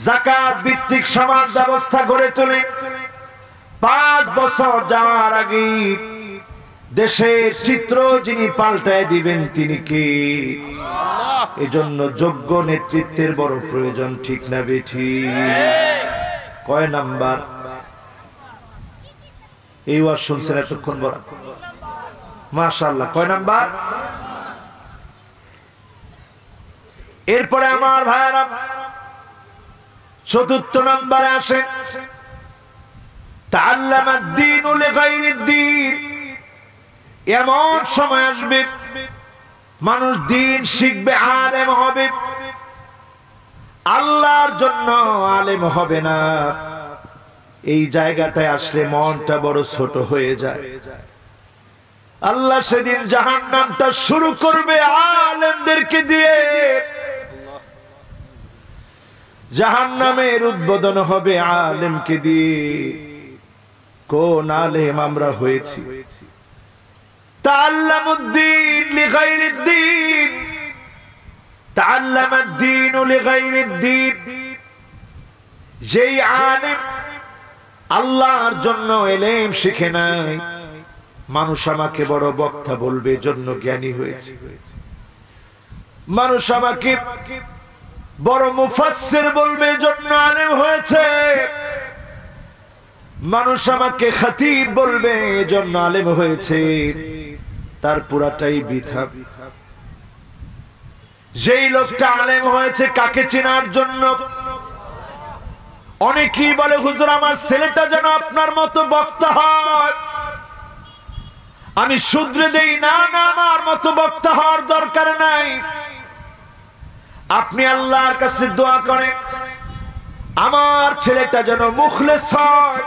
যাকাত ভিত্তিক সমাজ ব্যবস্থা গড়ে তোলে। 5 বছর যাওয়ার আগে দেশের চিত্র যিনি পাল্টায় দিবেন তিনি কে? এজন্য যোগ্য নেতৃত্বের বড় প্রয়োজন, ঠিক না বেঠিক? কয় নাম্বার? এই ওয়াজ শুনছেন এতক্ষণ বড়, মাশাআল্লাহ। কয় নাম্বার? এরপরে আমার ভাইরা 4th নম্বরে আসে তাআল্লামাদ দ্বীনু লিগাইরিদ দ্বীন। এমন সময় আসবে মানুষ দিন শিখবে, আলেম হবে, আল্লাহর জন্য আলেম হবে না। এই জায়গাটায় আসলে মনটা বড় ছোট হয়ে যায়। আল্লাহ সেদিন জাহান্নামটা শুরু করবে আলেমদেরকে দিয়ে। জাহান্নামের উদ্বোধন হবে আলেমকে দিয়ে। কোন আলেম আমরা হয়েছি? তাআল্লামুদ্দীন লিগাইরিদ্দীন, তাআল্লামাদ্দীনু লিগাইরিদ্দীন। যেই আলেম আল্লাহর জন্য ইলম শিখে নাই, মানুষ আমাকে বড় বক্তা বলবে জন্য জ্ঞানী হয়েছে। মানুষ আমাকে বড় মুফাসসির বলবে জন্য আলেম হয়েছে। মানুষ আমাকে খতিব বলবে জন্য আলেম হয়েছে। তার পুরাটাই বৃথা। যেই লোকটা আলেম হয়েছে কাকে চেনার জন্য? অনেকেই বলে হুজুর আমার ছেলেটা যেন আপনার মতো বক্তা হয়, আমি শুধরে দেই। না না, আমার মতো বক্তা হওয়ার দরকার নাই। আপনি আল্লাহর কাছে দোয়া করেন আমার ছেলেটা যেন মুখলেস হয়,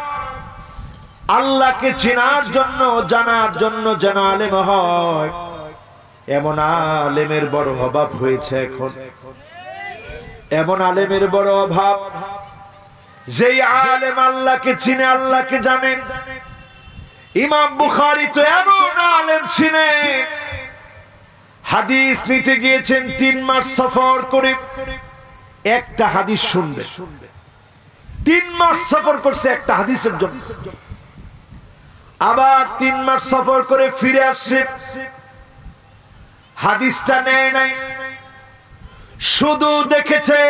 আল্লাহকে চেনার জন্য জানার জন্য যেন আলেম হয়। এমন আলেমের বড় অভাব হয়েছে এখন। এমন আলেমের বড় অভাব যেই আলেম আল্লাহকে চিনে, আল্লাহকে জানেন। ইমাম বুখারী তো এমন আলেম ছিলেন, হাদিস নিতে গিয়েছেন 3 মাস সফর করে, একটা হাদিস শুনবে। 3 মাস সফর করছে একটা হাদিসের জন্য। আবার 3 মাস সফর করে ফিরে আসছে, হাদিসটা নেয় নাই, শুধু দেখেছে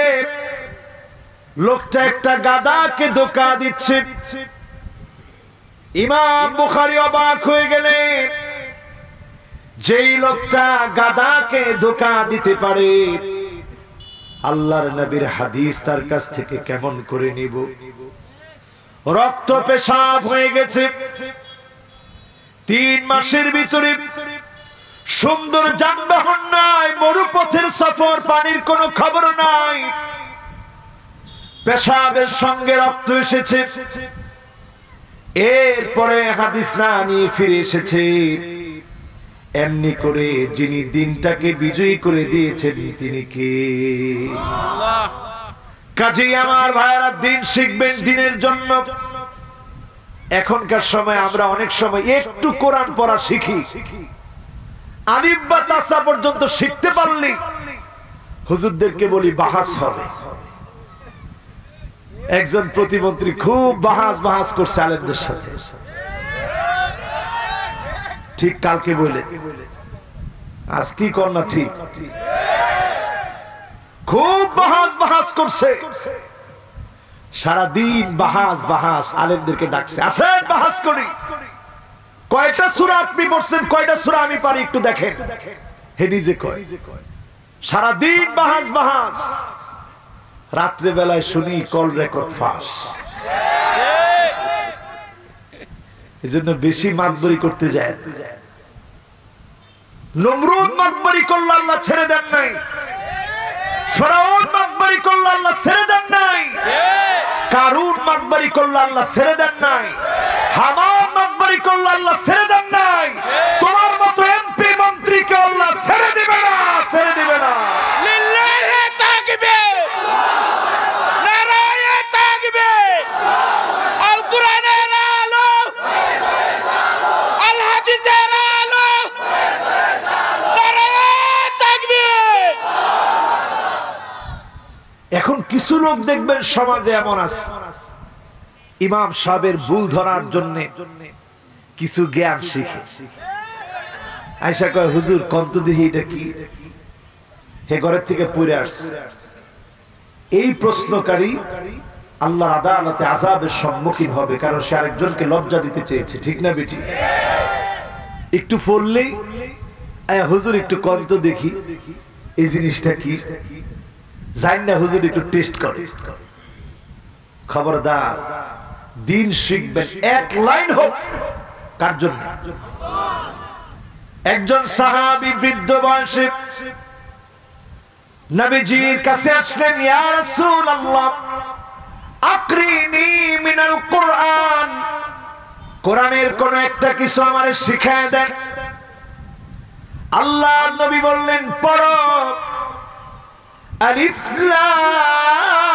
লোকটা একটা গাধাকে ধোঁকা দিচ্ছে। ইমাম বুখারী অবাক হয়ে গেলেন, যেই লোকটা গাধাকে ধোঁকা দিতে পারে আল্লাহর নবীর হাদিস তার কাছ থেকে কেমন করে নিব? রক্ত পেশাব হয়ে গেছে। 3 মাসের ভিতরে সুন্দর যানবাহন নাই, মরুপথের সফর, পানির কোনো খবর নাই, পেশাবের সঙ্গে রক্ত এসেছে। এরপরে হাদিস না নিয়ে ফিরে এসেছে। এমনি করে যিনি দিনটাকে বিজয়ী করে দিয়েছেন তিনি কে? কাজেই আমার ভাইরা দিন শিখবেন দিনের জন্য। এখনকার সময় আমরা অনেক সময় একটু কোরআন পড়া শিখি, আলিফ বা তাসা পর্যন্ত শিখতে পারলি হুজুরদেরকে বলি বাহাস হবে। একজন প্রতিমন্ত্রী খুব বাহাস করছে আলেমদের সাথে, ঠিক কালকে বলে আজ কি কর না, ঠিক খুব বাহাস করছে, সারাদিন বাহাস আলেমদেরকে ডাকছে, আসেন বাহাস করি। কয়টা সূরা আপনি পড়ছেন, কয়টা সূরা আমি পারি একটু দেখেন। হে নিজে কয় সারাদিন বাহাস। রাত্রে বেলায় শুনি কল রেকর্ড ফাঁস। এজন্য বেশি মাতবরি করতে যায়। নমরুদ মাতবরি করল আল্লাহ ছেড়ে দেন নাই, ফেরাউন মাতবরি করল আল্লাহ ছেড়ে দেন নাই, কারুন মাতবরি করল আল্লাহ ছেড়ে দেন নাই, হামান মাতবরি করল আল্লাহ ছেড়ে দেন নাই। তোমার মতো এমপি মন্ত্রীকে আল্লাহ ছেড়ে দিবে না, ছেড়ে দিবে না। লিল্লাহি তাকবীর, নারায়ে তাকবীর। আল কোরআনের আলো, আল হাদিসের আলো, নারায়ে তাকবীর। এখন কি কিছু লোক দেখবেন সমাজে এমন আছে, ইমাম সাহেবের ভুল ধরার জন্য কিছু জ্ঞান শিখে আয়সা কয়, হুজুর কন্ত দেখি এটা কি, হে ঘরের থেকে পড়ে আসছে। এই প্রশ্নকারী আল্লাহর আদালতে আযাবের সম্মুখীন হবে, কারণ সে আরেকজনকে লজ্জা দিতে চেয়েছে। ঠিক না বেটি? একটু পড়লেই হুজুর একটু কন্ত দেখি এই জিনিসটা কি, জানি না হুজুর একটু টেস্ট করে। খবরদার, দিন শিখবেন এক লাইন হোক। কার জন্য? একজন সাহাবী বৃদ্ধ বয়সে নবীজির কাছে আসলেন, ইয়া রাসূলুল্লাহ আকরিনি মিনাল কুরআন, কোরআনের কোন একটা কিছু আমারে শিখায় দেন। আল্লাহর নবী বললেন, পড়ো আলিফ লাম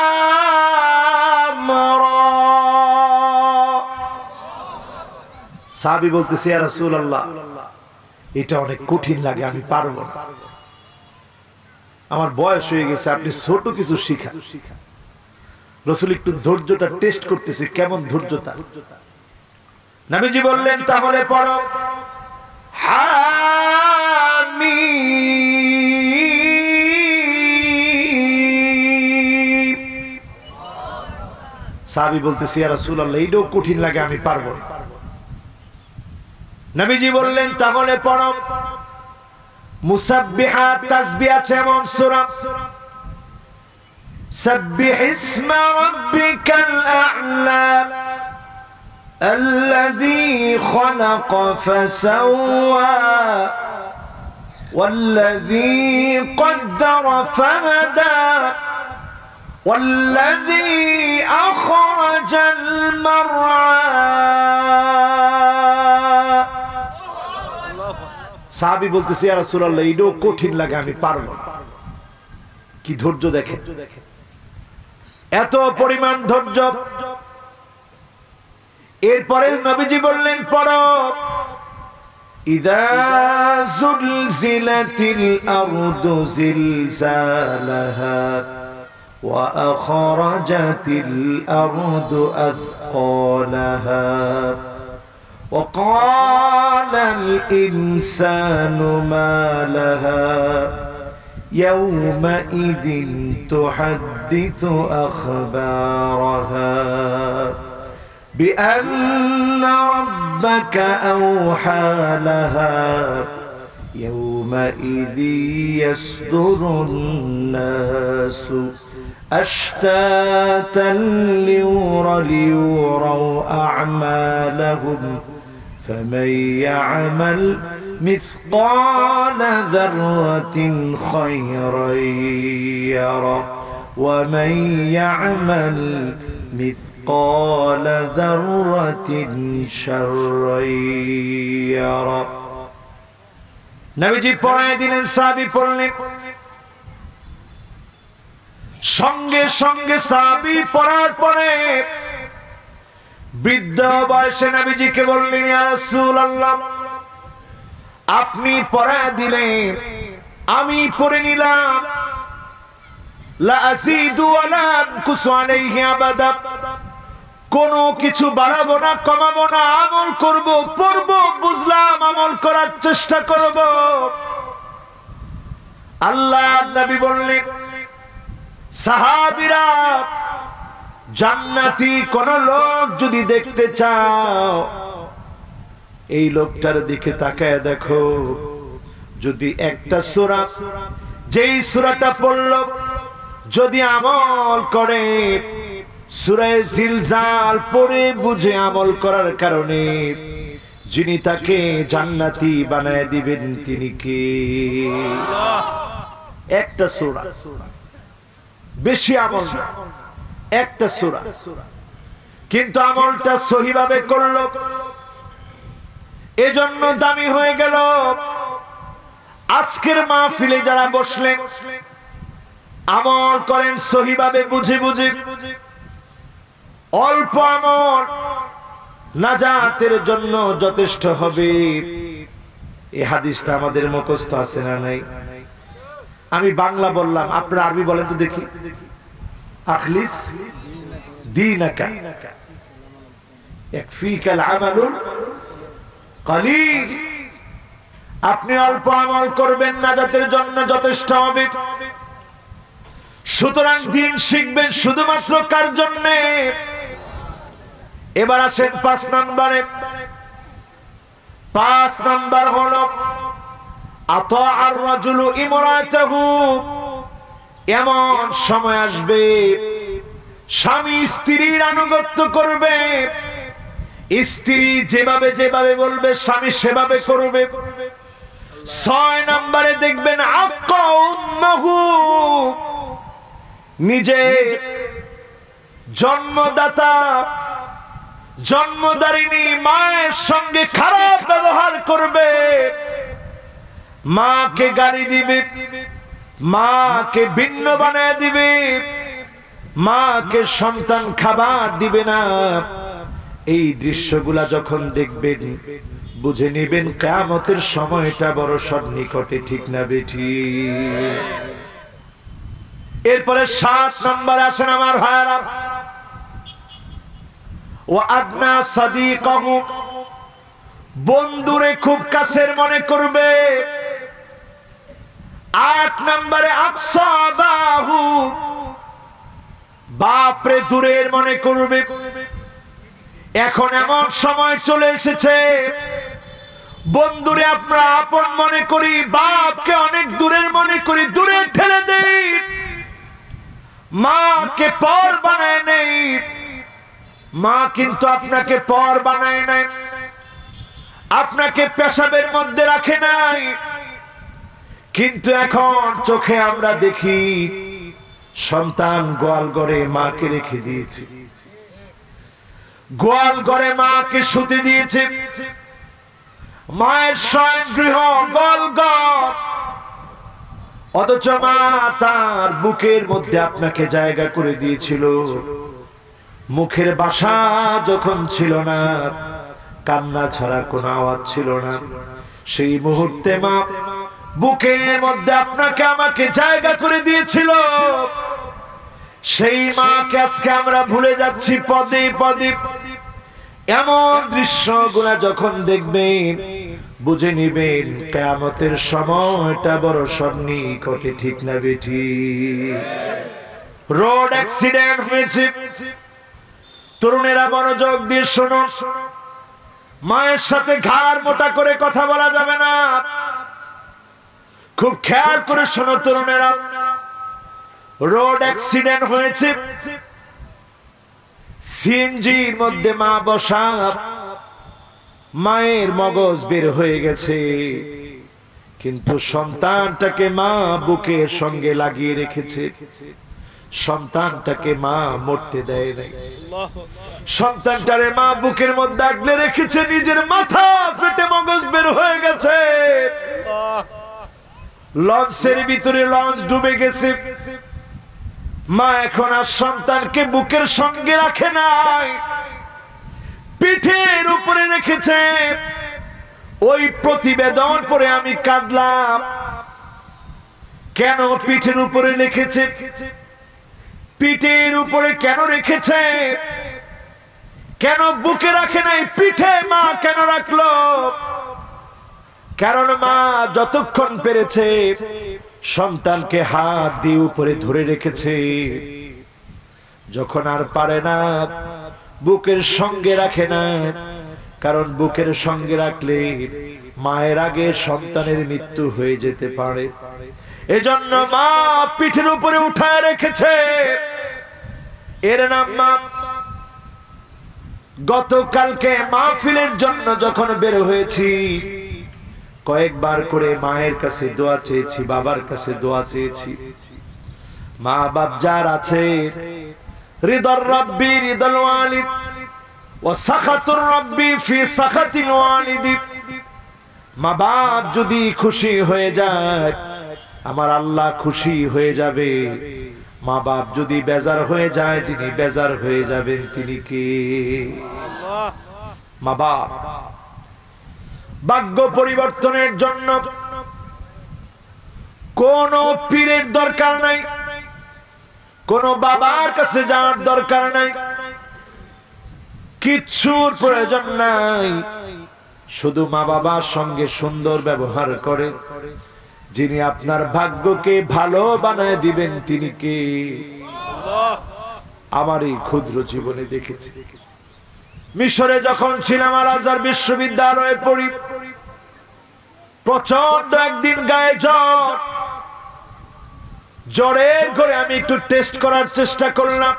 রা। সাহাবী বলতেছে, ইয়া রাসূলুল্লাহ এটা অনেক কঠিন লাগে, আমি পারবো না, আমার বয়স হয়ে গেছে, আপনি ছোট কিছু শিখান। রাসূল একটু ধৈর্যটা টেস্ট করতেছে, কেমন ধৈর্যতা। নবীজি বললেন, তাহলে পড়ো হামিম। সাহাবী বলতেছে, ইয়া রাসূলুল্লাহ এইটাও কঠিন লাগে, আমি পারবো না। নবীজি বললেন, তাহলে পড়ো মুসাব্বিহাত, তাসবিহ আছে এমন সূরা, সাব্বিহ ইসমা রাব্বিকাল আ'লা الذي خلق فسوى والذي قدر فهدى والذي أخرج المرعى। সাহাবী বলতেছে, ইয়া রাসূলুল্লাহ এইটাও কঠিন লাগে, আমি পারবো না। কি ধৈর্য দেখেন, এত পরিমাণ ধৈর্য। এরপরে নবীজি বললেন, পড়ো ইযা যুলজিলাতিল আরদু জিলজালাহা ওয়া আখরাজাতিল আরদু আথকালাহা ওয়া ক্বালাল ইনসানু মা লাহা ইয়াওমাইযিন তুহাদ্দিথু আখবারাহা بأن ربك أوحى لها يومئذ يصدر الناس أشتاتا ليروا أعمالهم فمن يعمل مثقال ذرة خيرا يره ومن يعمل مثقال ذرة شرا يره। নবীজি পড়ায় দিলেন, সাহাবী পড়লেন, সঙ্গে সঙ্গে সাহাবী পড়ার পরে বৃদ্ধ বয়সে নবীজিকে বললেন, ইয়া রাসূলুল্লাহ আপনি পড়ায় দিলেন, আমি পড়ে নিলাম, লা আসিদু ওয়া লা আনকুসু আলাইহি আবাদা, কোনো কিছু বাড়াবো না, কমাবো না, আমল করব, পড়বো, বুঝলাম, আমল করার চেষ্টা করব। আল্লাহর নবী বললেন, সাহাবীরা জান্নাতি কোন লোক যদি দেখতে চাও, এই লোকটার দিকে তাকায় দেখো, যদি একটা সূরা, যেই সূরাটা পড়ল যদি আমল করে, সূরা জিলজাল পড়ে বুঝে আমল করার কারণে যিনি তাকে জান্নাতি বানায় দিবেন তিনি কে? একটা সূরা, বেশি আমল না, একটা সূরা, কিন্তু আমলটা সহিভাবে করলো, এজন্য দামি হয়ে গেল। আজকের মাহফিলে যারা বসলেন, আমল করেন সহিভাবে, বুঝে বুঝে, অল্প আমল নাজাতের জন্য যথেষ্ট হবে। এই হাদিসটা আমাদের মুখস্থ আছে না নাই? আমি বাংলা বললাম, আপনারা আরবি বলেন তো দেখি। আখলিস দীনাকা ইয়াকফিকাল আমালুল কলিল। আপনি অল্প আমল করবেন নাজাতের জন্য যথেষ্ট হবে। সুতরাং দিন শিখবেন শুধুমাত্র কার জন্য? এবার আসেন 5 নম্বরে। 5 নম্বর হলো আতাআর রাজুলু ইমরাতাহু। এমন সময় আসবে স্বামী স্ত্রীর আনুগত্য করবে, স্ত্রী যেভাবে যেভাবে বলবে স্বামী সেভাবে করবে। 6 নম্বরে দেখবেন আক্কা উম্মাহু। নিজে জন্মদাতা জন্মদারিণী মায়ের সঙ্গে খারাপ ব্যবহার করবে, মাকে গালি দিবে, মাকে ভিন্ন বানায় দিবে, মাকে সন্তান খাবার দিবে না। এই দৃশ্যগুলা যখন দেখবেন বুঝে নেবেন কিয়ামতের সময়টা বড় সন্নিকটে, ঠিক না বেঠি? এরপরে 7 নম্বর আসেন আমার ভাইরা। ওয়া আদনা সাদিকাহু। বন্ধুরে খুব কাছের মনে করবে। 8 নম্বরে আকসাবাহু। বাপরে দূরের মনে করবে। এখন এমন সময় চলে এসেছে বন্ধুরে আমরা আপন মনে করি, বাপকে অনেক দূরের মনে করি, দূরে ঠেলে দেই, মাকে পর বানায় নেই। মা কিন্তু আপনাকে পর বানায় নাই, আপনাকে পেশাবের মধ্যে রাখে নাই। কিন্তু এখন চোখে আমরা দেখি সন্তান গোয়াল ঘরে মাকে রেখে দিয়েছে, গোয়াল ঘরে মাকে শুতে দিয়েছে, মায়ের শয়ন গৃহ গোয়াল ঘর। অথচ মা তার বুকের মধ্যে আপনাকে জায়গা করে দিয়েছিল। মুখের ভাষা যখন ছিল না, কান্না ছাড়া কোনো আওয়াজ ছিল না, সেই মুহূর্তে মা বুকের মধ্যে আপনাকে আমাকে জায়গা করে দিয়েছিল। সেই মাকে আজকে আমরা ভুলে যাচ্ছি পদে পদে। এমন দৃশ্যগুলা যখন দেখবেন বুঝে নিবেন কিয়ামতের সময়টা বড় সন্নিকটে, ঠিক না বেঠি? রোড অ্যাক্সিডেন্ট হয়েছে, তরুণেরা মনোযোগ দিয়ে শোনো। মায়ের সাথে ঘাড় মোটা করে কথা বলা যাবে না, খুব খেয়াল করে শোনো তরুণেরা। রোড অ্যাক্সিডেন্ট হয়েছে, সিএনজির মধ্যে মা বসা, মায়ের মগজ বের হয়ে গেছে, কিন্তু সন্তানটাকে মা বুকের সঙ্গে লাগিয়ে রেখেছে। সন্তানটাকে মা মরতে দেয় নাই, সন্তানটারে মা বুকের মধ্যে আগলে রেখেছে। নিজের মাথা ফেটে মগজ বের হয়ে গেছে, লঞ্চের ভিতরে লঞ্চ ডুবে গেছে। মা এখন আর সন্তানকে বুকের সঙ্গে রাখে নাই, পিঠের উপরে রেখেছে। ওই প্রতিবেদন পরে আমি কাঁদলাম। কেন পিঠের উপরে রেখেছে? পিঠের উপরে কেন রেখেছে? কেন বুকে রাখে নাই, পিঠে মা কেন রাখলো? কারণ মা যতক্ষণ পেরেছে সন্তানকে হাত দিয়ে উপরে ধরে রেখেছে। যখন আর পারে না, বুকের সঙ্গে রাখে না, কারণ বুকের সঙ্গে রাখলে মায়ের আগে সন্তানের মৃত্যু হয়ে যেতে পারে। এজন্য মা পিঠের উপরে উঠায় রেখেছে। এর নাম মা। গতকালকে মাহফিলের জন্য যখন বের হয়েছি, কয়েকবার করে মায়ের কাছে দোয়া চেয়েছি, বাবার কাছে দোয়া চেয়েছি। মা বাপ যার আছে, রিদার রাব্বি রিদাল ওয়ালিদ ওয়া সাখাতুর রাব্বি ফি সাখাতিল ওয়ালিদ। মা বাপ যদি খুশি হয়ে যায়, আমার আল্লাহ খুশি হয়ে যাবে। মা বাপ যদি বেজার হয়ে যায়, যিনি বেজার হয়ে যাবেন তিনি কে? মা বাপ। ভাগ্য পরিবর্তনের জন্য কোন পীরের দরকার নাই, কোন বাবার কাছে যাওয়ার দরকার নাই, কিচ্ছুর প্রয়োজন নাই। শুধু মা বাবার সঙ্গে সুন্দর ব্যবহার করে যিনি আপনার ভাগ্যকে ভালো বানায় দিবেন তিনি কে? আমার এই ক্ষুদ্র জীবনে দেখেছি। মিশরে যখন ছিলাম, আল আজহার বিশ্ববিদ্যালয়ে পড়ি, প্রচন্ড একদিন গায়ে জ্বর। জ্বরের ঘরে আমি একটু টেস্ট করার চেষ্টা করলাম,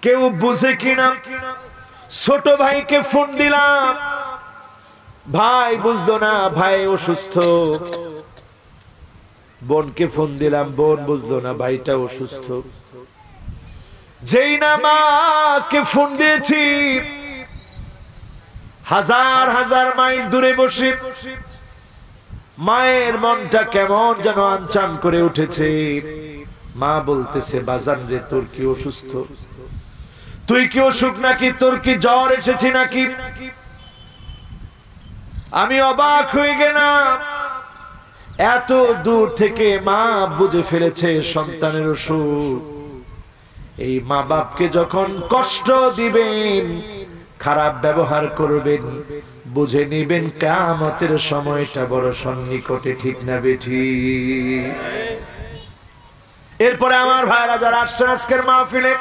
কেউ বুঝে কিনা। ছোট ভাইকে ফোন দিলাম, ভাই বুঝলো না, ভাই অসুস্থ। বোনকে ফোন দিলাম, বোন বুঝলো না, ভাইটা অসুস্থ। যেই না মাকে ফোন দিয়েছি, হাজার হাজার মাইল দূরে বসে মায়ের মনটা কেমন যেন আনচান করে উঠেছে। মা বলতেছে, বাজান রে, তোর কি অসুস্থ? তুই কি অসুখ নাকি? তোর কি জ্বর এসেছে নাকি? আমি অবাক হয়ে গেলাম, এত দূর থেকে মা বুঝে ফেলেছে সন্তানের অসুখ। এই মা বাপকে যখন কষ্ট দিবেন, খারাপ ব্যবহার করবেন, বুঝে নিবেন কিয়ামতের সময়টা বড় সন্নিকটে, ঠিক না বেঠি? এরপরে আমার ভাইরা যারা আসছেন আজকের মাহফিলে,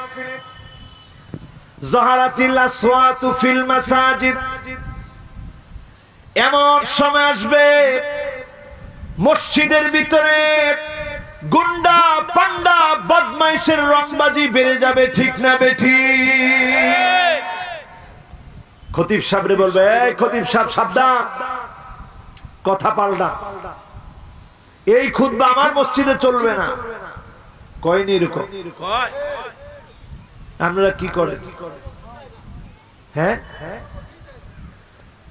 যাহারাতিল আসওয়াতু ফিল মাসাজিদ, এমন সময় আসবে মসজিদের ভিতরে গুন্ডা পান্ডা বদমাইশের রংবাজি বেড়ে যাবে, ঠিক না বেঠি? খতিব সাহেবরে বলবে, এই খতিব সাহেব সাবধান, কথা পাল্টা, এই খুতবা আমার মসজিদে চলবে না। কয়নি এরকম? আপনারা কি করেন? হ্যাঁ,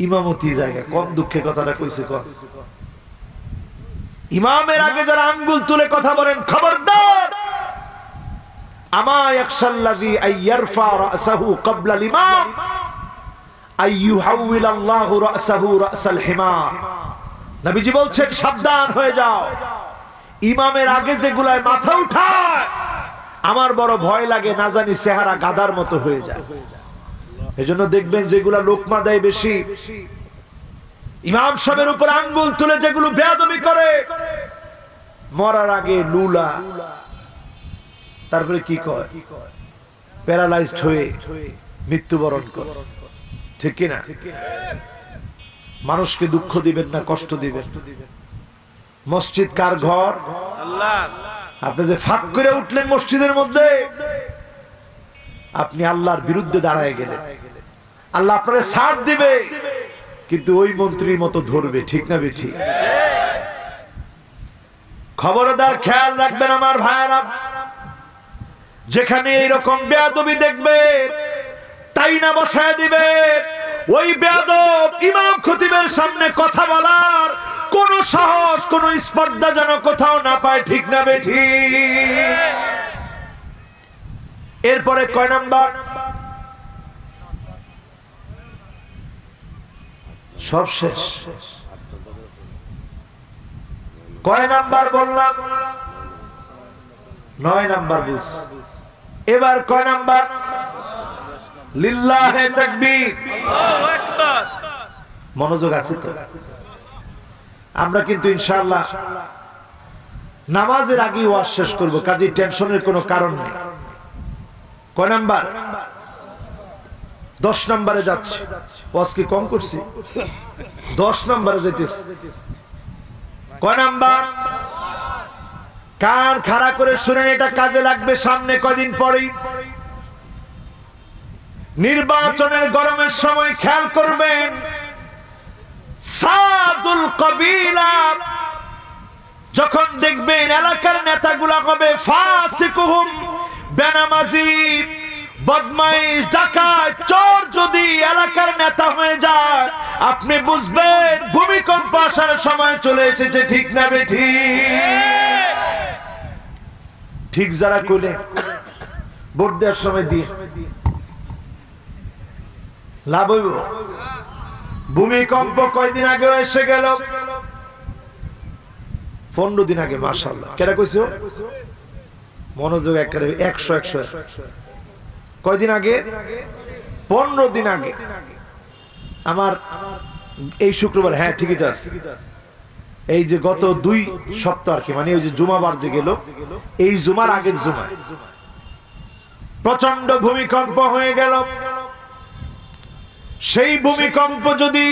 ইমামতি জায়গা কম, দুঃখে কথাটা কইছে কম। ইমামের আগে যারা আঙ্গুল তুলে কথা বলেন, খবরদার। আমা ইয়াখশাল্লাযী আইয়ারফা রাসাহু ক্বাবলা আল-ইমাম আইয়ুহাউইল আল্লাহু রাসাহু রাসাল হিমার। নবীজি বলছেন, সাবধান হয়ে যাও, ইমামের আগে যেগুলায় মাথা উঠায় আমার বড় ভয় লাগে, না জানি চেহারা গাদার মতো হয়ে যায়। এজন্য দেখবেন যেগুলা লোকমা দেয় বেশি, ইমাম সাহেবের উপর আঙ্গুল তুলে যেগুলো বেয়াদবি করে, মরার আগে লুলা, তারপরে কি কয়, প্যারালাইজড হয়ে মৃত্যুবরণ করে, ঠিক কিনা? মানুষকে দুঃখ দিবেন না, কষ্ট দিবেন। মসজিদ কার ঘর? আল্লাহ। আপনি যে ফাঁক করে উঠলেন মসজিদের মধ্যে, আপনি আল্লাহর বিরুদ্ধে দাঁড়ায় গেলেন। আল্লাহ আপনারে ছাড় দিবে, কিন্তু ওই মন্ত্রীর মতো ধরবে, ঠিক না বেঠি? খবরদার খেয়াল রাখবেন আমার ভাইরা, যেখানে এইরকম বেয়াদবি দেখবে তাই না বসায় দিবে। ওই বেয়াদব ইমাম খতিবের সামনে কথা বলার কোন সাহস, কোন স্পর্ধা যেন কোথাও না পায়, ঠিক না বেঠি? এরপরে কয় নাম্বার? সব শেষ। কয় নাম্বার বললাম? 9 নাম্বার বুঝ। এবার কয় নাম্বার? লিল্লাহে তাকবীর, আল্লাহু আকবার। মনোযোগ আছে তো? আমরা কিন্তু ইনশাআল্লাহ নামাজের আগে ওয়াজ শেষ করব, কাজে টেনশনের কোনো কারণ নেই। কয় নাম্বার? 10 নম্বরে যাচ্ছে। ওয়াজ কি কম করছি? 10 নম্বরে যেতেছে। কয় নাম্বার? কান খাড়া করে শুনেন, এটা কাজে লাগবে সামনে কয়দিন পরেই। নির্বাচনের গরমের সময় খেয়াল করবেন, সাদুল কবিলা যখন দেখবেন এলাকার নেতাগুলা হবে ফাসিকুহুম, বেনামাজি, বদমাইশ, ডাকাত, চোর যদি এলাকার নেতা হয়ে যায়, আপনি বুঝবেন ভূমিকম্প আসার সময় চলে এসেছে, ঠিক না বেঠি? ঠিক যারা কইলেন ভোট দেওয়ার সময় দিয়ে লাভ হইব। ভূমিকম্প কয়দিন আগে এসে গেল? 15 দিন আগে। মাশাআল্লাহ। কেডা কইছো? মনোযোগ একেবারে 100 কয়দিন আগে 15 দিন আগে আমার এই শুক্রবার, হ্যাঁ ঠিকই তো আছে, এই যে গত 2 সপ্তাহ আর কি, মানে ওই যে জুমাবার যে গেল, এই জুমার আগের জুমায় প্রচন্ড ভূমিকম্প হয়ে গেল। সেই ভূমিকম্প যদি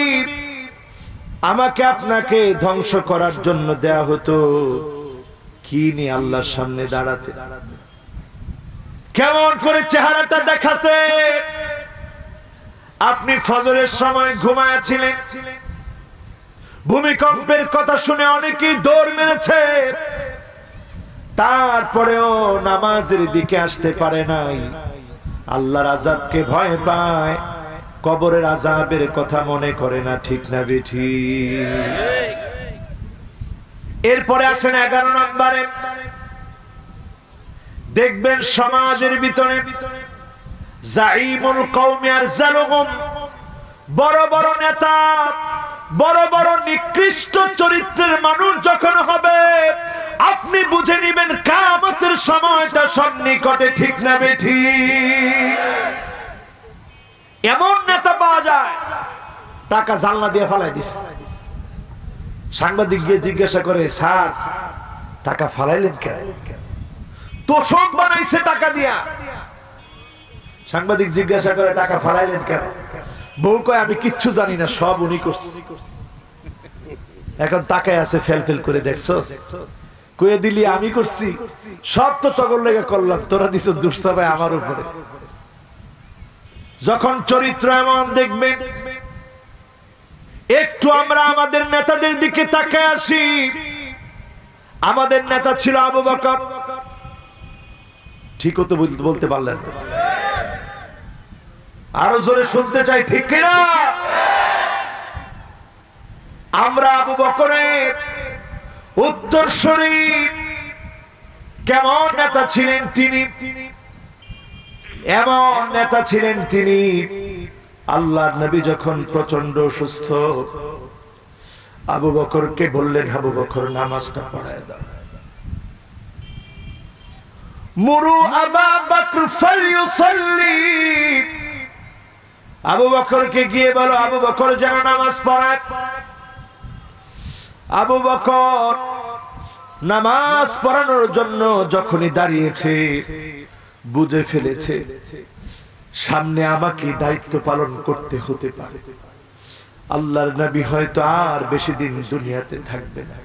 আমাকে আপনাকে ধ্বংস করার জন্য দেয়া হতো, কি নিয়ে আল্লাহর সামনে দাঁড়াতে, কেমন করে চেহারাটা দেখাতে? আপনি ফজরের সময় ঘুমায়াছিলেন, ভূমিকম্পের কথা শুনে অনেকেই দৌড় মেরেছে, তারপরেও নামাজের দিকে আসতে পারে নাই, আল্লাহর আযাবকে ভয় পায়, কবরের আযাবের কথা মনে করে না, ঠিক না বেঠি? এরপরে আসেন 11 নম্বরে, দেখবেন সমাজের ভিতরে জাইমুল কওমি আরজালুহুম, বড় বড় নেতা, বড় বড় নিকৃষ্ট চরিত্রের মানুষ যখন হবে, আপনি বুঝে নিবেন কিয়ামতের সময়টা সন্নিকটে, ঠিক না বেঠি? এমন নেতা পাওয়া যায় টাকা জানলা দিয়ে ফালাই দিস, সাংবাদিক গিয়ে জিজ্ঞাসা করে, স্যার টাকা ফালাইলেন কেন? তোষক বানাইছে টাকা দিয়া। সাংবাদিক জিজ্ঞাসা করে, টাকা ফালাইলেন কেন? বউ কয়, আমি কিচ্ছু জানি না, সব উনি করছে। এখন তাকায় আছে ফেল ফেল করে, দেখছস কয়ে দিলি আমি করছি, সব তো তগর লেগে করলাম, তোরা দিছ দুঃসাবায় আমার উপরে। যখন চরিত্র এমন দেখবেন, একটু আমরা আমাদের নেতাদের দিকে তাকায় আসি। আমাদের নেতা ছিল আবু বকর, ঠিক তো বলতে পারলেন? আরো জোরে শুনতে চাই, ঠিক কিনা? আমরা আবু বকরের উত্তরসূরি। কেমন নেতা ছিলেন তিনি? এমন নেতা ছিলেন তিনি, আল্লাহর নবী যখন প্রচন্ড অসুস্থ, আবু বকরকে বললেন, আবু বকর নামাজটা পড়ায় দাও। মুরু আবা বকর ফালইউসাল্লি, আবু বকরকে গিয়ে বলো আবু বকর যেন নামাজ পড়ায়। আবু বকর নামাজ পড়ানোর জন্য যখনই দাঁড়িয়েছে, বুঝে ফেলেছে সামনে আমাকে দায়িত্ব পালন করতে হতে পারে, আল্লাহর নবী হয়তো আর বেশি দিন দুনিয়াতে থাকবে না।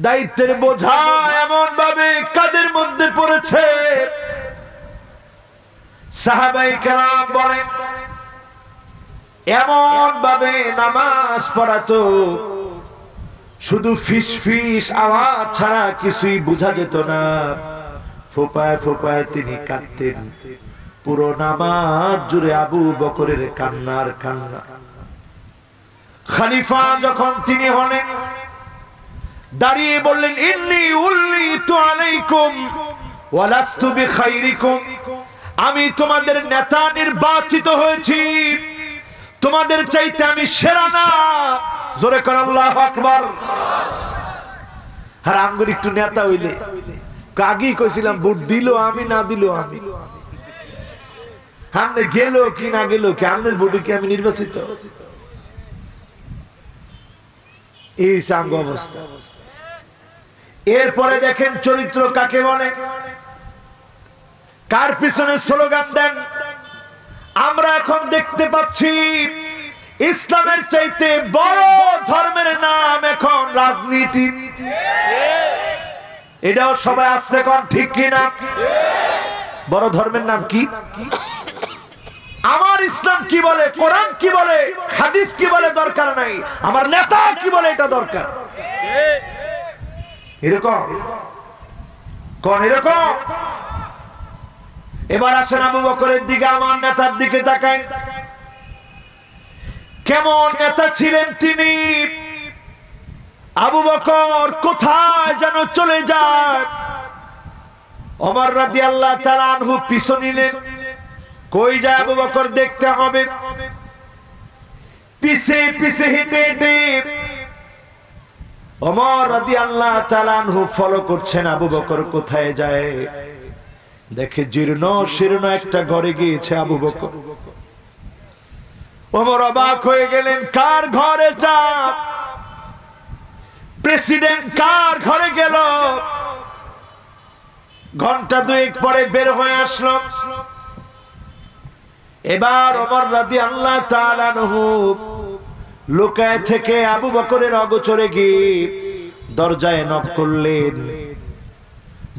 দায়িত্বের বোঝা এমন ভাবে কাঁধের মধ্যে পড়েছে, সাহাবায়ে কেরাম বলেন এমন ভাবে নামাজ পড়াতো, শুধু ফিস ফিস আওয়াজ ছাড়া কিছুই বোঝা যেত না। ফোঁপায় ফোঁপায় তিনি কাঁদতেন, পুরো নামাজ জুড়ে আবু বকরের কান্নার কান্না। খলিফা যখন তিনি হলেন, দাঁড়িয়ে বললেন, ইন্নী উল্লিতু আলাইকুম ওয়া লাস্তু বিখাইরিকুম, আমি তোমাদের নেতা নির্বাচিত হয়েছি, তোমাদের চাইতে আমি সেরা না। জোরে কর আল্লাহু আকবার। আর আমগর একটু নেতা হইলে, আগেই কইছিলাম ভোট দিল আমি, না দিল আমি, সামনে গেল কি না গেল কি, আমাদের ভোটে কি আমি নির্বাচিত? এই সাঙ্গ অবস্থা। এরপরে দেখেন চরিত্র কাকে বলে, কার পিছনে স্লোগান দেন। আমরা এখন দেখতে পাচ্ছি ইসলামের চাইতে বড় ধর্মের নাম এখন রাজনীতি। এটাও সবাই আসতে কর, ঠিক কিনা? বড় ধর্মের নাম কি? আমার ইসলাম কি বলে, কোরআন কি বলে, হাদিস কি বলে দরকার নাই, আমার নেতা কি বলে এটা দরকার। এরকম কোন এরকম? এবার আসেন আবু বকরের দিকে, আমার নেতার দিকে তাকাই। কেমন নেতা ছিলেন তিনি? আবু বকর কোথায় যেন চলে যায়, ওমর রাদিয়াল্লাহু তাআলা আনহু পিছু নিলেন। কই যায় আবু বকর দেখতে হবে। পিছে পিছে হেঁটে হেঁটে ওমর রাদিয়াল্লাহু তাআলা আনহু ফলো করছেন আবু বকর কোথায় যায়, দেখে জীর্ণ শীর্ণ একটা ঘরে গিয়েছে আবু বকর। ওমর অবাক হয়ে গেলেন, কার ঘর এটা? প্রেসিডেন্ট কার ঘরে গেল? ঘন্টা দুয়েক পরে বের হয়ে আসলো। এবার ওমর রাদিয়াল্লাহু তাআলা আনহু লুকায় থেকে আবু বকরের অগোচরে গিয়ে দরজায় নক করলেন।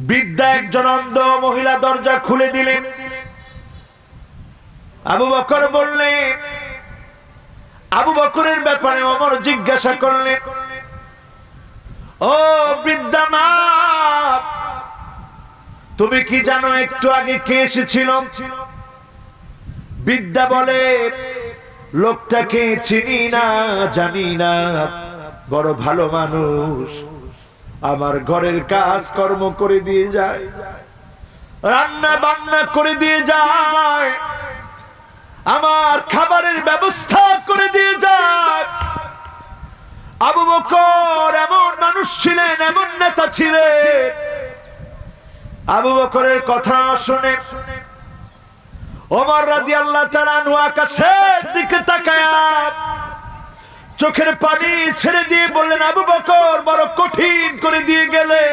বৃদ্ধা একজন অন্ধ মহিলা দরজা খুলে দিলেন। আবু বকর বললেন, আবু বকরের ব্যাপারে ওমর জিজ্ঞাসা করলেন, ও বৃদ্ধা মা, তুমি কি জানো একটু আগে কে এসেছিল? বৃদ্ধা বলে, লোকটাকে চিনি না, জানি না, বড় ভালো মানুষ, আমার ঘরের কাজ কর্ম করে দিয়ে যায়, রান্না বান্না করে দিয়ে যায়, আমার খাবারের ব্যবস্থা করে দিয়ে যায়। আবু বকর এমন মানুষ ছিলেন, এমন নেতা ছিলেন। আবু বকরের কথা শুনে ওমর রাদিয়াল্লাহু তাআলা আনহু আকাশের দিকে তাকায়া চোখের পানি ছেড়ে দিয়ে বললেন, আবু বকর বড় কঠিন করে দিয়ে গেলে।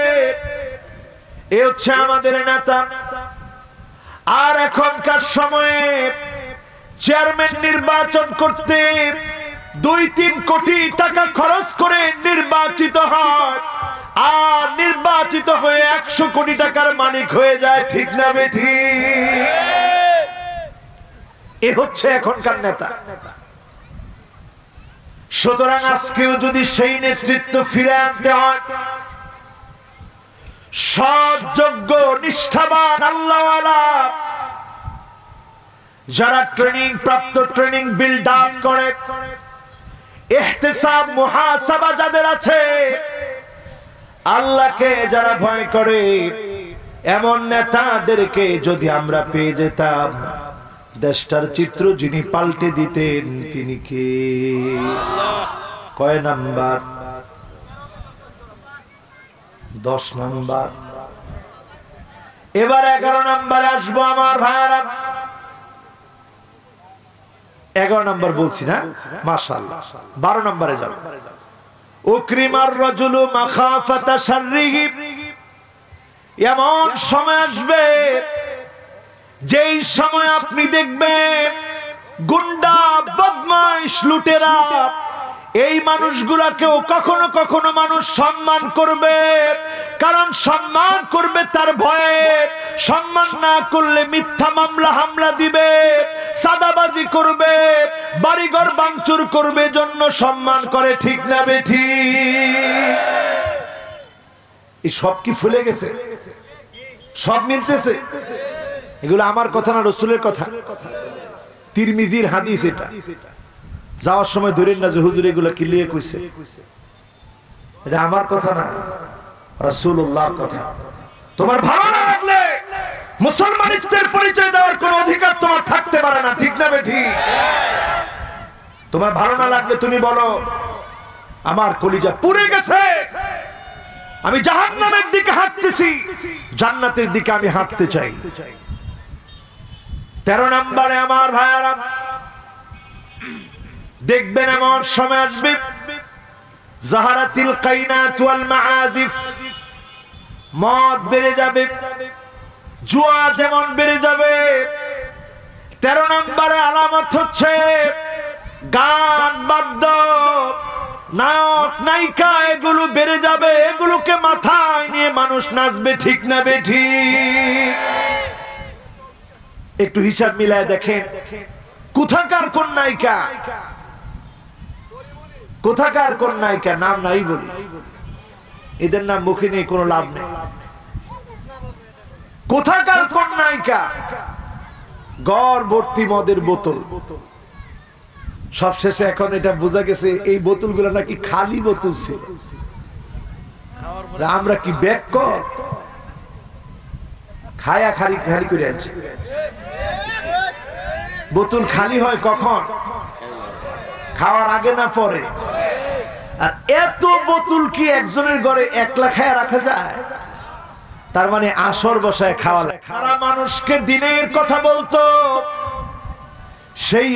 এ হচ্ছে আমাদের নেতা। আর এখনকার সময়ে চেয়ারম্যান নির্বাচন করতে 2-3 কোটি টাকা খরচ করে নির্বাচিত হয়, আর নির্বাচিত হয়ে 100 কোটি টাকার মালিক হয়ে যায়। ঠিক না বেঠিক? এ হচ্ছে এখনকার নেতা। সুতরাং আজকেও যদি সেই নেতৃত্ব ফিরে আনতে হয়, সৎ, যোগ্য, নিষ্ঠাবান, আল্লাহওয়ালা, যারা ট্রেনিং প্রাপ্ত, ট্রেনিং বিল্ড আপ করে, ইহতিসাব মুহাসাবা যাদের আছে, আল্লাহকে যারা ভয় করে, এমন নেতাদেরকে যদি আমরা পেয়ে যেতাম, দেশটার চিত্র যিনি পাল্টে দিতেন তিনি কে? কয় নাম্বার? 10 নাম্বার। এবার 11 নাম্বারে আসবো আমার ভাইরা। 11 নাম্বার বলছি না? মাশাআল্লাহ। 12 নাম্বারে যাব। উকরিমার রাজুলু মাখাফাতা শাররিহি। এমন সময় আসবে যেই সময় আপনি দেখবেন গুন্ডা, বদমাইশ, লুটেরা, এই মানুষগুলাকেও কখনো কখনো মানুষ সম্মান করবে। কারণ সম্মান করবে তার ভয়ে, সম্মান না করলে মিথ্যা মামলা হামলা দিবে, সাদাবাজি করবে, বাড়িঘর ভাঙচুর করবে, জন্য সম্মান করে। ঠিক না বেঠিক? এই সব কি ভুলে গেছে? সব মিলতেছে? এগুলো আমার কথা না, রাসূলের কথা। তিরমিজির হাদিস এটা। যাওয়ার সময় ধরেন না যে হুজুর এগুলো কি লিয়ে কইছে, এটা আমার কথা না, রাসূলুল্লাহর কথা। তোমার ভালো না লাগলে মুসলমানিত্বের পরিচয় দেওয়ার কোনো অধিকার তোমার থাকতে পারে না। ঠিক না বেঠিক? তোমার ভালো না লাগলে তুমি বলো, আমার কলিজা পুড়ে গেছে, আমি জাহান্নামের দিকে হাঁটতেছি, জান্নাতের দিকে আমি হাঁটতে চাই। 13 নম্বরে আমার ভাইয়ারা দেখবেন এমন সময় আসবে, জাহারাতিল কাইনাত ওয়াল মাআজিফ, মদ বেড়ে যাবে, জুয়া যেমন বেড়ে যাবে। 13 নম্বরে আলামত হচ্ছে গান, বাদ্য, নায়ক, নায়িকা, এগুলো বেড়ে যাবে। এগুলোকে মাথায় নিয়ে মানুষ নাচবে। ঠিক না বেঠিক? একটু হিসাব মিলায় দেখেন, কোথাকার কোন নায়িকা, কোথাকার কোন নায়িকা, নাম নাই বলি, এদের নাম মুখে নেই, কোনো লাভ নেই। কোথাকার কোন নায়িকা, গড় ভর্তি মদের বোতল। সবশেষে এখন এটা বোঝা গেছে এই বোতলগুলো নাকি খালি বোতল ছিল। আমরা কি ব্যাক কর খায়া খালি খালি করে আছি। বোতল খালি হয় কখন? খাওয়ার আগে না পরে? আর এত বোতল কি একজনের ঘরে একলা খায় রাখা যায়? তার মানে আসর বসায় খাওয়া লাগে। সারা মানুষকে দিনের কথা বলতো, সেই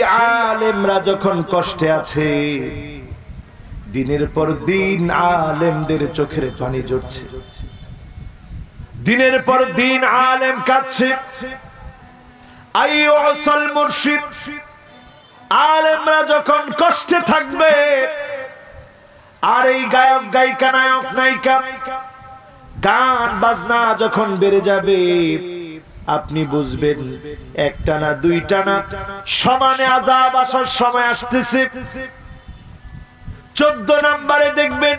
আলেমরা যখন কষ্টে আছে, দিনের পর দিন আলেমদের চোখের পানি ঝরছে, দিনের পর দিন আলেম কাঁদছে। আইয়ুসাল মুর্শিদ, আলেমরা যখন কষ্টে থাকবে, আর এই গায়ক গায়িকা নায়ক নায়িকা গান বাজনা যখন বেড়ে যাবে, আপনি বুঝবেন একটা না দুইটা না সমানে আযাব আসার সময় আসতেছে। 14 নম্বরে দেখবেন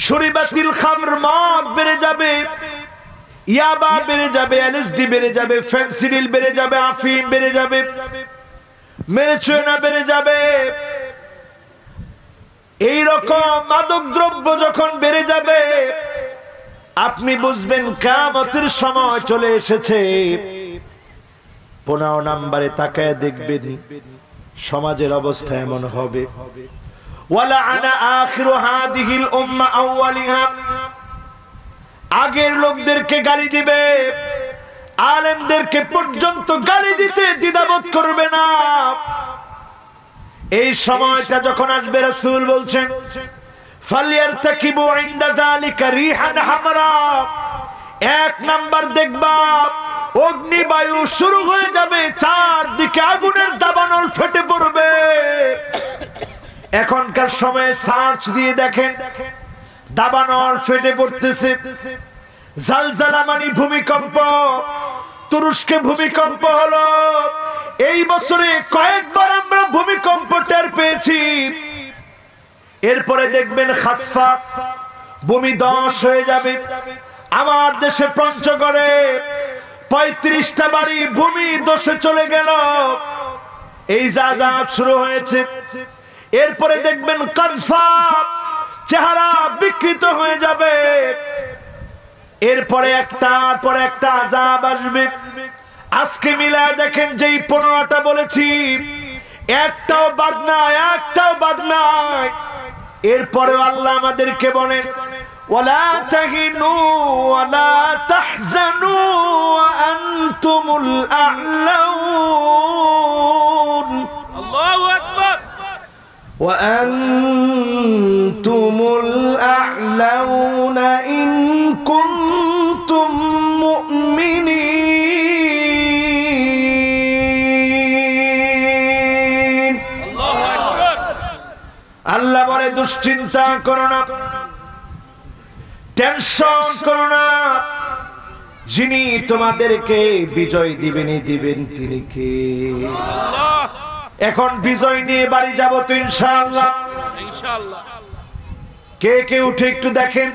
শুরিবাতিল খামর, মদ বেড়ে যাবে, ইয়াবা বেড়ে যাবে, এলএসডি বেড়ে যাবে, ফেনসিডিল বেড়ে যাবে, আফিম বেড়ে যাবে, মেরিজুয়ানা বেড়ে যাবে। এই রকম মাদক দ্রব্য যখন বেড়ে যাবে, আপনি বুঝবেন কিয়ামতের সময় চলে এসেছে। 15 নম্বরে তাকায় দেখবেন সমাজের অবস্থা এমন হবে, ওয়ালাআনা আখিরু হাদিহিল উম্মাহ আউয়ালিহা, আগের লোকদেরকে গালি দিবে, আলেমদেরকে পর্যন্ত গালি দিতে দ্বিধাবোধ করবে না। এই সময়টা যখন আসবে, রাসূল বলছেন ফালিয়ারতাকিবু ইনদা যালিকা রিহান হামরা, 1 নাম্বার দেখবা অগ্নিবায়ু শুরু হয়ে যাবে, চারদিকে আগুনের দাবানল ফেটে পড়বে। এখনকার সময়ে সার্চ দিয়ে দেখেন, দাবানল ফেটে পড়তেছে। জালজালা মানে ভূমিকম্প, তুরস্কে ভূমিকম্প হলো। এই বছরে কয়েকবার আমরা ভূমিকম্প টের পেয়েছি। এরপরে দেখবেন খাসফা, ভূমি ধস হয়ে যাবে। আমার দেশে পঞ্চগড়ে 35টা বাড়ি ভূমি ধসে চলে গেল। এই আযাব শুরু হয়েছে। এরপরে দেখবেন কারফা, চেহারা বিকৃত হয়ে যাবে। এরপরে একটার পর একটা আযাব আসবে। আজকে মিলায় দেখেন, যেই 15টা বলেছি একটাও বাদ নাই, একটাও বাদ নাই। এরপরে আল্লাহ আমাদেরকে বলেন, ওয়ালা তাহিনু ওয়ালা তাহজানু ওয়া আনতুমুল আ'লাউন, আল্লাহু আকবার, ওয়া আনতুমুল আ'লাউনা ইন কুনতুম মুমিনিন। আল্লাহু আকবার। আল্লাহ বলে, দুশ্চিন্তা করো না, টেনশন করো না, যিনি তোমাদেরকে বিজয় দিবেনই দিবেন তিনি কে? আল্লাহ, এখন বিজয় নিয়ে বাড়ি যাব তো ইনশাআল্লাহ। ইনশাআল্লাহ। কে কে উঠে একটু দেখেন।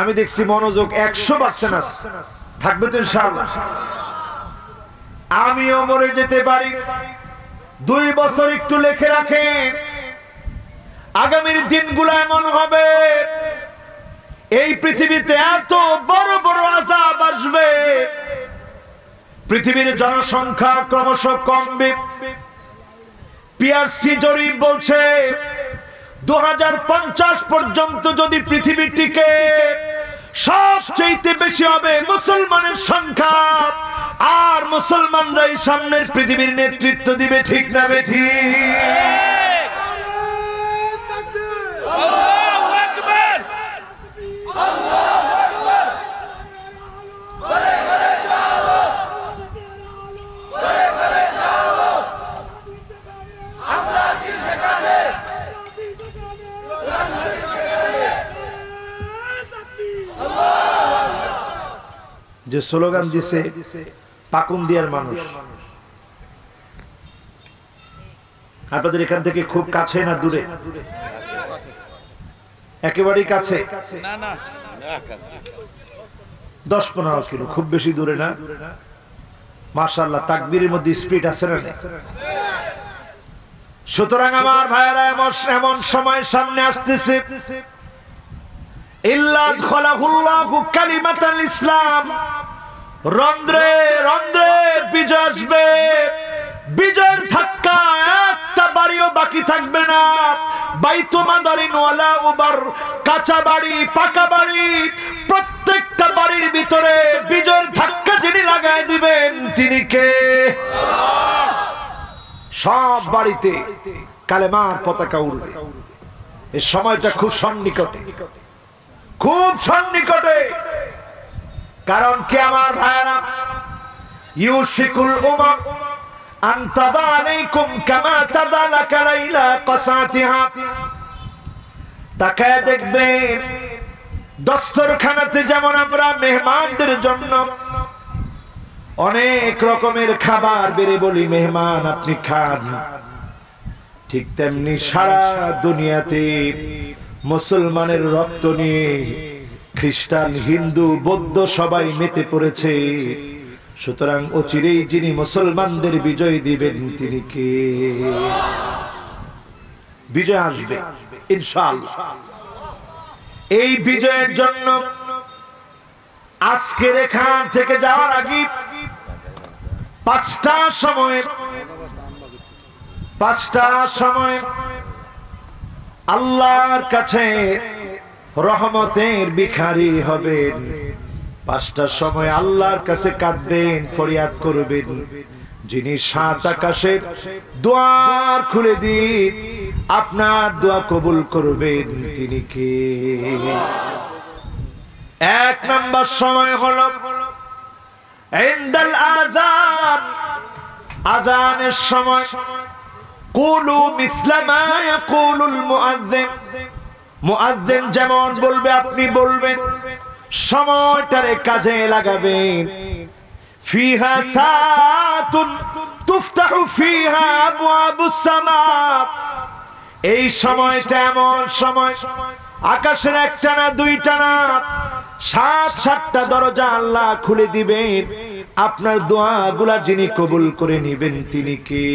আমি দেখছি মনোযোগ 100% আছে, থাকবে তো ইনশাআল্লাহ। আমিও মরে যেতে পারি, 2 বছর একটু লিখে রাখেন। আগামীর দিনগুলো এমন হবে, এই পৃথিবীতে এত বড় বড় আযাব আসবে, পৃথিবীর জনসংখ্যা ক্রমশ কমবে। পিআরসি জরিপ বলছে 2050 পর্যন্ত যদি পৃথিবী টিকে, সবচেয়ে বেশি হবে মুসলমানের সংখ্যা, আর মুসলমানরাই সামনের পৃথিবীর নেতৃত্ব দিবে। ঠিক না বেঠিক? আল্লাহু আকবার, আল্লাহু আকবার। করে করে চলো, করে করে চলো, আমরা কি সেখানে, যে স্লোগান দিছে পাকুন্দিয়ার মানুষ, আপনাদের এখান থেকে খুব কাছে না দূরে? একেবারেই কাছে, না না, 10-15 কিলো, খুব বেশি দূরে না। মাশাআল্লাহ, তাকবীরের মধ্যে স্পিড আছে না? সুতরাং আমার ভাইয়েরা, এমন সময় সামনে আসতেছে, ইল্লা আদখালাহুল্লাহু কালিমাতাল ইসলাম, রন্ধ্রে রন্ধ্রে বিজয় আসবে। বিজয়ের ধাক্কা একটা একটা বাড়িও বাকি থাকবে না। বাইতু মাদারিন ওয়ালা উবার, কাঁচা বাড়ি পাকা বাড়ি প্রত্যেকটা বাড়ির ভিতরে বিজয়ের ধাক্কা যিনি লাগায় দিবেন তিনি কে? সব বাড়িতে কালেমার পতাকা উড়বে। এই সময়টা খুব সন্নিকটে, খুব সন্নিকটে। কারণ কি আমার ভাইরা, ইউশিকুল উমাম আন তাদা আলাইকুম কামা তাদালাকা লাইলা কাসাতিহা। তাকায় দেখবেন দস্তরখানাতে যেমন আমরা মেহমানদের জন্য অনেক রকমের খাবার বেড়ে বলি মেহমান আপনি খান, ঠিক তেমনি সারা দুনিয়াতে মুসলমানের রক্ত নিয়ে খ্রিস্টান হিন্দু বৌদ্ধ সবাই মেতে পড়েছে। সুতরাং অচিরেই যিনি মুসলমানদের বিজয় দিবেন তিনি কে? বিজয় আসবে ইনশাআল্লাহ। এই বিজয়ের জন্য আজকের এখান থেকে যাওয়ার আগে 5টার সময় আল্লাহর কাছে রহমতের ভিখারি হবেন। 5টার সময় আল্লাহর কাছে কাঁদবেন, ফরিয়াদ করবেন। যিনি 7 আকাশের দুয়ার খুলে দিয়ে আপনার দোয়া কবুল করবেন তিনি কে? 1 নম্বর সময় হলো ইনদাল আযান, আযানের সময়। কুলু মিসলা মা ইয়াকুলুল মুআজ্জিন, মুআজ্জিন যেমন বলবে আপনি বলবেন, সময়টারে কাজে লাগাবেন। ফিহা সাতুন তুফতাহু ফিহা আবওয়াবুস সামা, এই সময়টা এমন সময় আকাশের 1টা না 2টা না 7টা দরজা আল্লাহ খুলে দিবেন। আপনার দোয়াগুলা যিনি কবুল করে নেবেন তিনি কে?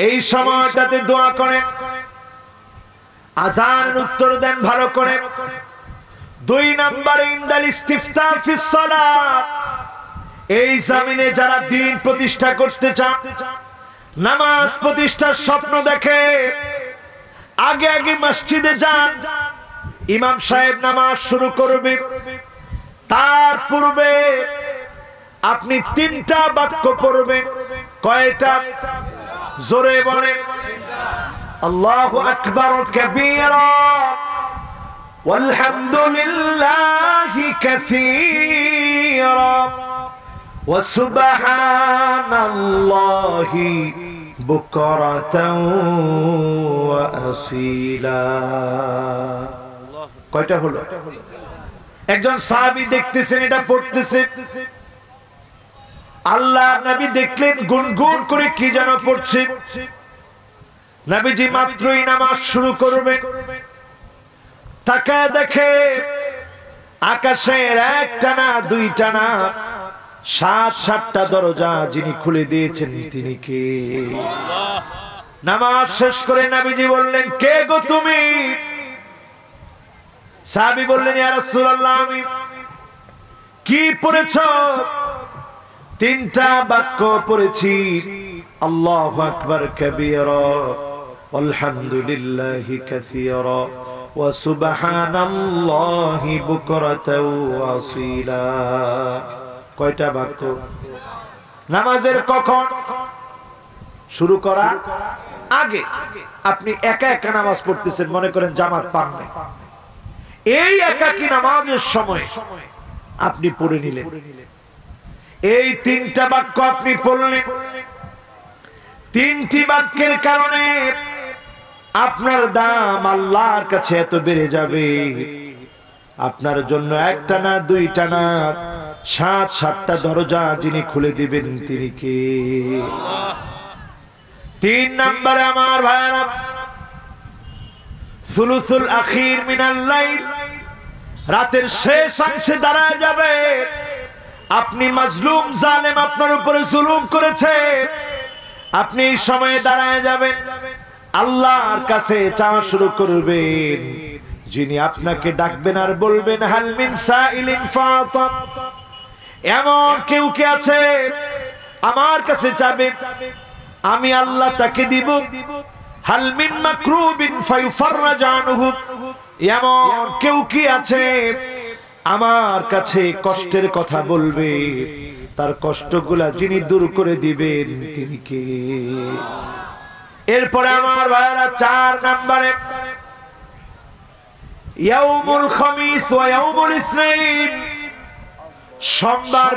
এই সময়টাতে দোয়া করেন, আযানের উত্তর দেন ভালো করে। 2 নম্বরে ইনদাল ইস্তিফতা ফিস সালাত, এই জমিনে যারা দ্বীন প্রতিষ্ঠা করতে চান, নামাজ প্রতিষ্ঠার স্বপ্ন দেখে, আগে আগে মসজিদে যান। ইমাম সাহেব নামাজ শুরু করবে, তার পূর্বে আপনি 3টা বাক্য পড়বেন। কয়টা? জোরে বলেন। আল্লাহু আকবার কাবীরা ওয়ালহামদুলিল্লাহি কাসীরা ওয়া সুবহানাল্লাহি বুকরাতাও ওয়া আসীলা। কয়টা হলো? একজন সাহাবী দেখতেছেন এটা পড়তেছে, আল্লাহ নবী দেখলেন গুনগুন করে কি যেন পড়ছে। নবীজি মাত্রই নামাজ শুরু করবেন, তাকায় দেখে আকাশের 1টা না 2টা না 7টা দরজা যিনি খুলে দিয়েছেন তিনি কে? নামাজ শেষ করে নবীজি বললেন, কে গো তুমি? সাহাবী বললেন, ইয়া রাসূলুল্লাহ আমি। কি পড়েছো? 3টা বাক্য পড়েছি, আল্লাহু আকবার কাবীরা আলহামদুলিল্লাহি কাসীরা ওয়া সুবহানাল্লাহি বুকরাতাও ওয়া আসীলা। কয়টা বাক্য? নামাজের কখন শুরু করা আগে আপনি একা একা নামাজ পড়তেছেন, মনে করেন জামাত পান নাই, এই একাকী নামাজের সময় আপনি পড়ে নিলেন, এই 3টা বাক্য আপনি পড়লেন। 3টি বাক্যের কারণে আপনার দাম আল্লাহর কাছে এত বেড়ে যাবে। আপনার জন্য 1টা না 2টা না 7টা দরজা যিনি খুলে দিবেন তিনি কে? 3 নম্বরে আমার ভাইরা, সুলুসুল আখির মিনাল লাইল, রাতের শেষ অংশে দাঁড়ায় যাবে। আপনি মাজলুম, জালেম আপনার উপরে জুলুম করেছে, আপনি এই সময়ে দাঁড়ায় যাবেন, আল্লাহর কাছে চাওয়া শুরু করবেন। যিনি আপনাকে ডাকবেন আর বলবেন হাল মিন সাইলিন ফাতা, এমন কেউ কে আছে আমার কাছে যাবে, আমি আল্লাহ তাকে দিব হাল মিন মাকরুবিন ফায়ুফাররাজ আনহু, এমন কেউ কি আছে আমার কাছে কষ্টের কথা বলবে, তার কষ্টগুলা যিনি দূর করে দিবেন তিনি কে? এরপরে আমার ভাইরা 4 নম্বরে ইয়াউমুল খামিস ওয়া ইয়াউমুল ইসনাইন, সোমবার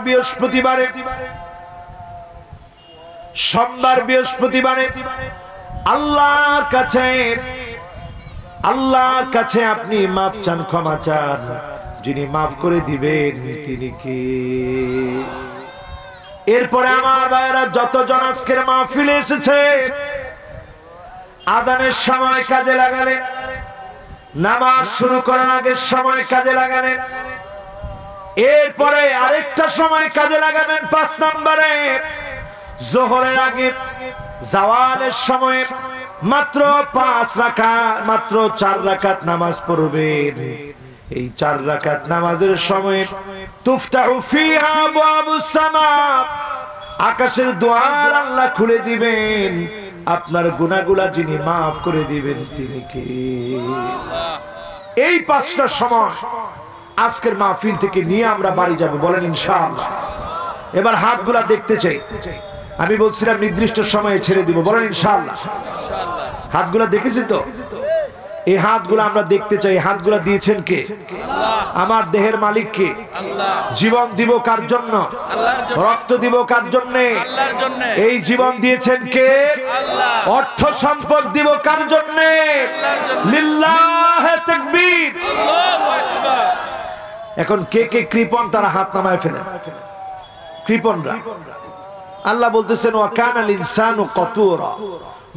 বৃহস্পতিবারে আল্লাহর কাছে আপনি মাফ চান, ক্ষমা চান, যিনি মাফ করে দিবেন তিনি কে? এরপরে আমার ভাইরা যতজন আজকের মাহফিলে এসেছে, আযানের সময় কাজে লাগালেন, নামাজ শুরু করার আগের সময় কাজে লাগালেন, এরপরে আরেকটা সময় কাজে লাগাবেন 5 নম্বরে যোহরের আগে জাওয়ালের সময় মাত্র 4 রাকাত নামাজ পড়বেন। এই 4 রাকাত নামাজের সময় তুফতাহু ফিহা আবওয়াবুস সামা, আকাশের দুয়ার আল্লাহ খুলে দিবেন, আপনার গুনাহগুলো যিনি maaf করে দিবেন তিনি কে? এই 5টা সময় আজকের মাহফিল থেকে নিয়ে আমরা বাড়ি যাব, বলেন ইনশাআল্লাহ। এবার হাতগুলা দেখতে চাই, আমি বলছিলাম নির্দিষ্ট সময়ে ছেড়ে দিব, বলেন ইনশাআল্লাহ। হাতগুলা দেখেছি তো? এই হাতগুলো আমরা দেখতে চাই। হাতগুলো দিয়েছেন কে? আমার দেহের মালিক কে? জীবন দিব কার জন্য? রক্ত দিব কার জন্য? এই জীবন দিয়েছেন কে? অর্থ সম্পদ দিব কার জন্য? লিল্লাহে তাকবীর। এখন কে কে কৃপণ তারা হাত নামায় ফেলেন। কৃপণরা, আল্লাহ বলতেছেন ওয়া কানাল ইনসানু কাতুরা,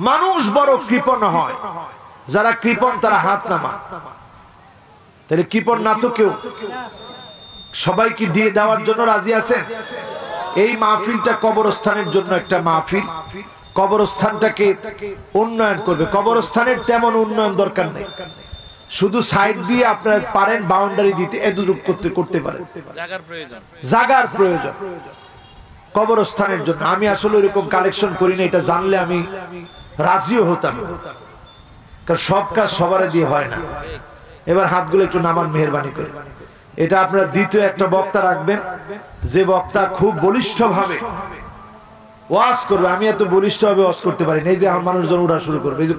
মানুষ বড় কৃপণ হয়। যারা কৃপণ তারা হাত নামা। তাহলে কৃপণ না তো কেউ? সবাই কি দিয়ে দেওয়ার জন্য রাজি আছেন? এই মাহফিলটা কবরস্থানের জন্য একটা মাহফিল, কবরস্থানটাকে উন্নয়ন করবে। কবরস্থানের তেমন উন্নয়ন দরকার নেই, শুধু সাইড দিয়ে আপনারা পারেন বাউন্ডারি দিতে, এতটুকু করতে পারেন। জায়গার প্রয়োজন কবরস্থানের জন্য। আমি আসলে এরকম কালেকশন করি না, এটা জানলে আমি রাজিও হতাম, কারণ সব কাজ সবার দিয়ে হয় না। এবার হাতগুলো একটু নামান মেহেরবানি করে। এটা আপনারা দ্বিতীয় একটা বক্তা রাখবেন, যে বক্তা খুব বলিষ্ঠ ভাবে ওয়াজ করবে। আমি এত বলিষ্ঠ ভাবে ওয়াজ করতে পারি না, এই যে আমার মানুষজন উড়া শুরু করবে, এই যে